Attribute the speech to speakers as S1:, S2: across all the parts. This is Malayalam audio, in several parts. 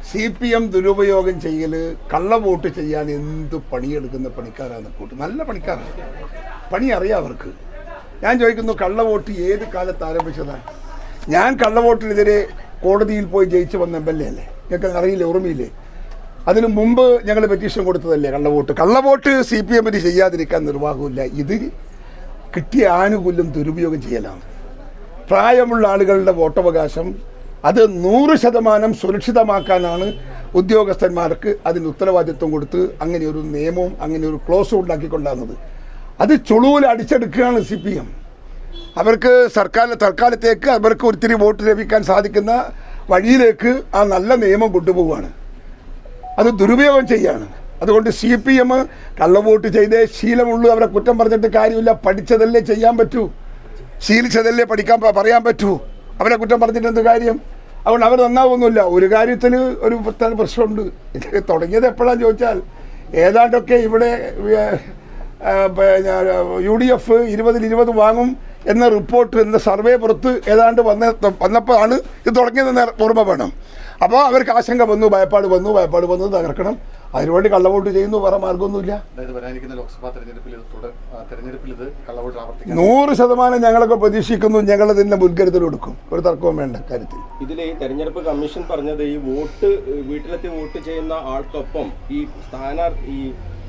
S1: CPM ദുരുപയോഗം ചെയ്യൽ, കള്ളവോട്ട് ചെയ്യാൻ എന്ത് പണിയെടുക്കുന്ന പണിക്കാരാണ് കൂട്ട്. നല്ല പണിക്കാരാണ്, പണി അറിയാം അവർക്ക്. ഞാൻ ചോദിക്കുന്നു, കള്ളവോട്ട് ഏത് കാലത്ത് ആരംഭിച്ചതാണ്? ഞാൻ കള്ളവോട്ടിനെതിരെ കോടതിയിൽ പോയി ജയിച്ചു വന്ന MLA അല്ലേ, ഞങ്ങൾക്ക് അറിയില്ല, ഓർമ്മയില്ലേ? അതിനു മുമ്പ് ഞങ്ങൾ പെറ്റീഷൻ കൊടുത്തതല്ലേ കള്ളവോട്ട് CPMന് ചെയ്യാതിരിക്കാൻ നിർവാഹമില്ല. ഇത് കിട്ടിയ ആനുകൂല്യം ദുരുപയോഗം ചെയ്യലാണ്. പ്രായമുള്ള ആളുകളുടെ വോട്ടവകാശം അത് 100% സുരക്ഷിതമാക്കാനാണ് ഉദ്യോഗസ്ഥന്മാർക്ക് അതിന് ഉത്തരവാദിത്വം കൊടുത്ത് അങ്ങനെ ഒരു നിയമവും അങ്ങനെ ഒരു ക്ലോസും ഉണ്ടാക്കിക്കൊണ്ടാകുന്നത്. അത് ചുളുവിൽ അടിച്ചെടുക്കുകയാണ് CPM. അവർക്ക് തൽക്കാലത്തേക്ക് അവർക്ക് ഒത്തിരി വോട്ട് ലഭിക്കാൻ സാധിക്കുന്ന വഴിയിലേക്ക് ആ നല്ല നിയമം കൊണ്ടുപോവുകയാണ്. അത് ദുരുപയോഗം ചെയ്യാണ്. അതുകൊണ്ട് CPM കള്ളവോട്ട് ചെയ്തേ ശീലമുള്ളൂ. അവരെ കുറ്റം പറഞ്ഞിട്ട് കാര്യമില്ല. പഠിച്ചതല്ലേ ചെയ്യാൻ പറ്റൂ, ശീലിച്ചതല്ലേ പറയാൻ പറ്റൂ. അവരെ കുറ്റം പറഞ്ഞിട്ട് എന്ത് കാര്യം? അതുകൊണ്ട് അവർ നന്നാവുന്നില്ല. ഒരു കാര്യത്തിൽ ഒരു പ്രശ്നമുണ്ട്. ഇത് തുടങ്ങിയത് എപ്പോഴാന്ന് ചോദിച്ചാൽ, ഏതാണ്ടൊക്കെ ഇവിടെ UDF 20-20 വാങ്ങും എന്ന റിപ്പോർട്ട്, എന്ന സർവേ പുറത്ത് ഏതാണ്ട് വന്നപ്പോൾ ആണ് ഇത് തുടങ്ങിയതെന്ന് ഓർമ്മ വേണം. അപ്പോൾ അവർക്ക് ആശങ്ക വന്നു, ഭയപ്പാട് വന്നു തകർക്കണം. അതിനുവേണ്ടി കള്ളവോട്ട് ചെയ്യുന്നു, വേറെ മാർഗമൊന്നുമില്ല. 100% ഞങ്ങളൊക്കെ പ്രതീക്ഷിക്കുന്നു. ഞങ്ങളതിൻ്റെ മുൻകരുതൽ എടുക്കും, ഒരു തർക്കവും വേണ്ട കാര്യത്തിൽ.
S2: ഇതിൽ ഈ തെരഞ്ഞെടുപ്പ് കമ്മീഷൻ പറഞ്ഞത് ഈ വീട്ടിലെത്തി വോട്ട് ചെയ്യുന്ന ആൾക്കൊപ്പം ഈ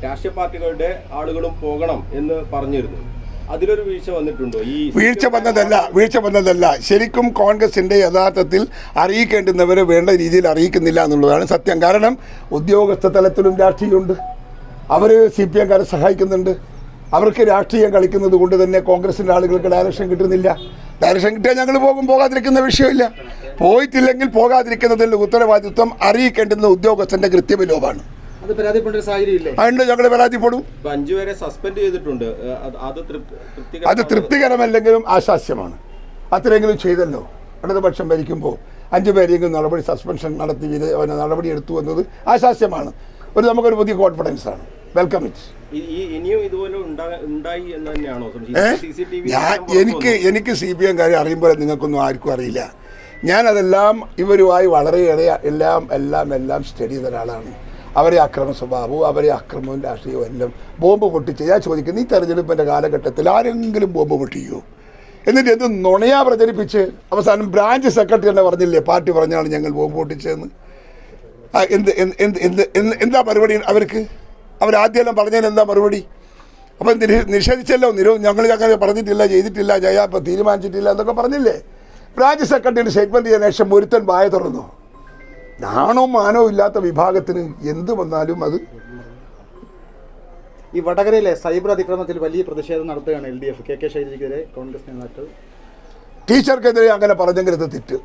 S2: രാഷ്ട്രീയ പാർട്ടികളുടെ ആളുകളും പോകണം എന്ന് പറഞ്ഞിരുന്നു. അതിലൊരു വീഴ്ച വന്നിട്ടുണ്ടോ?
S1: വീഴ്ച വന്നതല്ല. ശരിക്കും കോൺഗ്രസിൻ്റെ യഥാർത്ഥത്തിൽ അറിയിക്കേണ്ടുന്നവരെ വേണ്ട രീതിയിൽ അറിയിക്കുന്നില്ല എന്നുള്ളതാണ് സത്യം. കാരണം ഉദ്യോഗസ്ഥ തലത്തിലും രാഷ്ട്രീയമുണ്ട്. അവർ CPMകാരെ സഹായിക്കുന്നുണ്ട്. അവർക്ക് രാഷ്ട്രീയം കളിക്കുന്നത് കൊണ്ട് തന്നെ കോൺഗ്രസിൻ്റെ ആളുകൾക്ക് ഡയറക്ഷൻ കിട്ടുന്നില്ല. ഡയറക്ഷൻ കിട്ടിയാൽ ഞങ്ങൾ പോകാതിരിക്കുന്ന വിഷയമില്ല. പോയിട്ടില്ലെങ്കിൽ പോകാതിരിക്കുന്നതിൻ്റെ ഉത്തരവാദിത്വം അറിയിക്കേണ്ടുന്ന ഉദ്യോഗസ്ഥൻ്റെ കൃത്യവിലോപമാണ്. അതുകൊണ്ട് ഞങ്ങൾ പരാതിപ്പെടും.
S2: 5 പേരെ സസ്പെൻഡ് ചെയ്തിട്ടുണ്ട്.
S1: അത് തൃപ്തികരമല്ലെങ്കിലും ആശാസ്യമാണ്. അത്രയെങ്കിലും ചെയ്തല്ലോ. ഇടതുപക്ഷം ഭരിക്കുമ്പോൾ 5 പേരെങ്കിലും സസ്പെൻഷൻ നടത്തി നടപടി എടുത്തു എന്നത് ആശാസ്യമാണ്. നമുക്കൊരു പുതിയ കോൺഫിഡൻസ് ആണ്. Welcome it.
S2: ഇനിയും ഇതുപോലെ ഉണ്ടായി എന്ന് തന്നെയാണോ?
S1: എനിക്ക് CPMകാരെ അറിയുമ്പോൾ നിങ്ങൾക്കൊന്നും ആർക്കും അറിയില്ല. ഞാനതെല്ലാം ഇവരുമായി വളരെയേറെ എല്ലാം സ്റ്റഡി ചെയ്ത ഒരാളാണ്. അവരെ അക്രമ സ്വഭാവവും അവരെ അക്രമവും രാഷ്ട്രീയവും എല്ലാം ബോംബ് പൊട്ടിച്ച് ഞാൻ ചോദിക്കുന്നു, ഈ തെരഞ്ഞെടുപ്പിൻ്റെ കാലഘട്ടത്തിൽ ആരെങ്കിലും ബോംബ് പൊട്ടിക്കുമോ? എന്നിട്ട് എന്ത് നുണയാ പ്രചരിപ്പിച്ച് അവസാനം ബ്രാഞ്ച് സെക്രട്ടറി തന്നെ പറഞ്ഞില്ലേ, പാർട്ടി പറഞ്ഞാണ് ഞങ്ങൾ ബോംബ് പൊട്ടിച്ചതെന്ന്. എന്താ മറുപടി അവർക്ക്? അവരാദ്യമെല്ലാം പറഞ്ഞതിന് എന്താ മറുപടി? അപ്പം നിഷേധിച്ചല്ലോ, ഞങ്ങൾ അങ്ങനെ പറഞ്ഞിട്ടില്ല, ചെയ്തിട്ടില്ല, ഇപ്പം തീരുമാനിച്ചിട്ടില്ല എന്നൊക്കെ പറഞ്ഞില്ലേ. ബ്രാഞ്ച് സെക്രട്ടറിയുടെ സ്റ്റേറ്റ്മെൻറ്റ് ചെയ്യാൻ ശേഷം ഒരുത്തൻ വായ തുറന്നു. നാണോ മാനോ ഇല്ലാത്ത വിഭാഗത്തിന് എന്ത് വന്നാലും അത്.
S3: ഈ വടകരയിലെ സൈബർ അതിക്രമത്തിൽ വലിയ പ്രതിഷേധം നടത്തുകയാണ് LDF. KK ശൈലജയ്ക്കെതിരെ കോൺഗ്രസ് നേതാക്കൾ.
S1: ടീച്ചർക്കെതിരെ അങ്ങനെ പറഞ്ഞെങ്കിൽ അത് തെറ്റ്,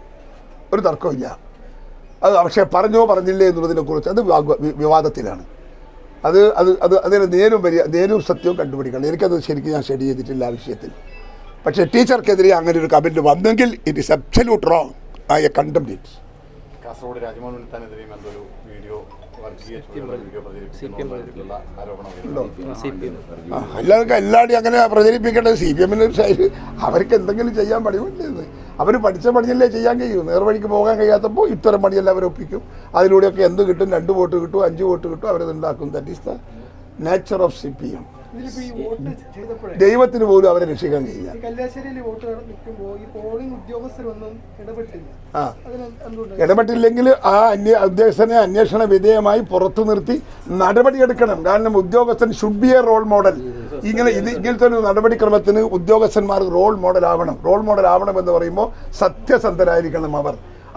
S1: ഒരു തർക്കമില്ല. അത് പക്ഷേ പറഞ്ഞില്ലേ എന്നുള്ളതിനെക്കുറിച്ച് അത് വിവാദത്തിലാണ്. അതിന് നേരും സത്യവും കണ്ടുപിടിക്കണം. എനിക്കത് ശരിക്കും ഞാൻ സ്റ്റഡി ചെയ്തിട്ടില്ല ആ വിഷയത്തിൽ. പക്ഷേ ടീച്ചർക്കെതിരെ അങ്ങനെ ഒരു കമൻറ്റ് വന്നെങ്കിൽ it is absolute wrong. I condemned it.
S4: Kasaragod Rajmohan ഉണ്ണിത്താനെതിരെയും എന്തൊരു വീഡിയോ
S1: എല്ലാവരും അങ്ങനെ പ്രചരിപ്പിക്കേണ്ടത്. CPMന് അവർക്ക് എന്തെങ്കിലും ചെയ്യാൻ പണിയുണ്ടെന്ന് അവർ പഠിച്ചല്ലേ ചെയ്യാൻ കഴിയൂ. നേർവഴിക്ക് പോകാൻ കഴിയാത്തപ്പോൾ ഇത്തരം പണിയെല്ലാം അവർ ഒപ്പിക്കും. അതിലൂടെയൊക്കെ എന്ത് കിട്ടും? 2 വോട്ട് കിട്ടും, 5 വോട്ട് കിട്ടും, അവരത് ഉണ്ടാക്കും. That is the nature of CPM. ദൈവത്തിന് പോലും അവരെ രക്ഷിക്കാൻ കഴിയില്ല. ഇടപെട്ടില്ലെങ്കിൽ ആ ഉദ്യോഗസ്ഥനെ അന്വേഷണ വിധേയമായി പുറത്തു നിർത്തി നടപടിയെടുക്കണം. കാരണം ഉദ്യോഗസ്ഥൻ should be a role model. ഇങ്ങനത്തെ ഒരു നടപടിക്രമത്തിന് ഉദ്യോഗസ്ഥന്മാർ റോൾ മോഡൽ ആവണം എന്ന് പറയുമ്പോൾ സത്യസന്ധരായിരിക്കണം.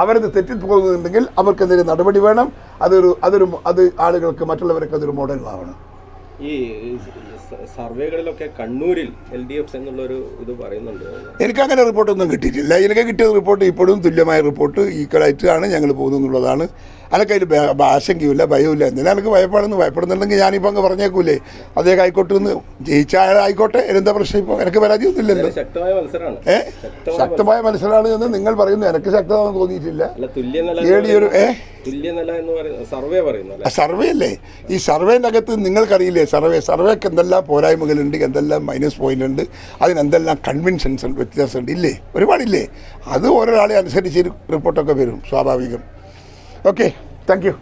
S1: അവരത് തെറ്റിപ്പോകുന്നുണ്ടെങ്കിൽ അവർക്കെതിരെ നടപടി വേണം. അത് ആളുകൾക്ക്, മറ്റുള്ളവർക്ക് അതൊരു മോഡലാവണം.
S2: ഈ സർവേകളിലൊക്കെ കണ്ണൂരിൽ LDF എന്നുള്ളൊരു ഇത് പറയുന്നുണ്ട്.
S1: എനിക്കങ്ങനെ റിപ്പോർട്ടൊന്നും കിട്ടിയിട്ടില്ല. എനിക്ക് കിട്ടിയ റിപ്പോർട്ട് ഇപ്പോഴും തുല്യമായ റിപ്പോർട്ട് ഈക്വലായിട്ടാണ് ഞങ്ങൾ പോകുന്നതെന്നുള്ളതാണ്. എനിക്കതിൽ ആശങ്കയുമില്ല, ഭയവുമില്ല. എന്തിനാ എനിക്ക് ഭയപ്പെടുന്നുണ്ടെങ്കിൽ ഞാനിപ്പോൾ അങ്ങ് പറഞ്ഞേക്കൂലേ, അദ്ദേഹം ആയിക്കോട്ടെ എന്ന് ജയിച്ച ആയിക്കോട്ടെ, എന്താ പ്രശ്നം? ഇപ്പോൾ എനിക്ക് പരാതിയൊന്നുമില്ലല്ലോ. ശക്തമായ മത്സരമാണ് എന്ന് നിങ്ങൾ പറയുന്നു. എനിക്ക് ശക്തമാണെന്ന് തോന്നിയിട്ടില്ല. സർവേ അല്ലേ? ഈ സർവേൻ്റെ അകത്ത് നിങ്ങൾക്കറിയില്ലേ, സർവേക്ക് എന്തെല്ലാം പോരായ്മകളുണ്ട്, എന്തെല്ലാം മൈനസ് പോയിന്റ് ഉണ്ട്, അതിനെന്തെല്ലാം കൺവിൻഷൻസ് വ്യത്യാസമുണ്ട്, ഇല്ലേ? ഒരുപാടില്ലേ? അത് ഓരോരാളെ അനുസരിച്ച് റിപ്പോർട്ടൊക്കെ വരും, സ്വാഭാവികം. Okay, thank you.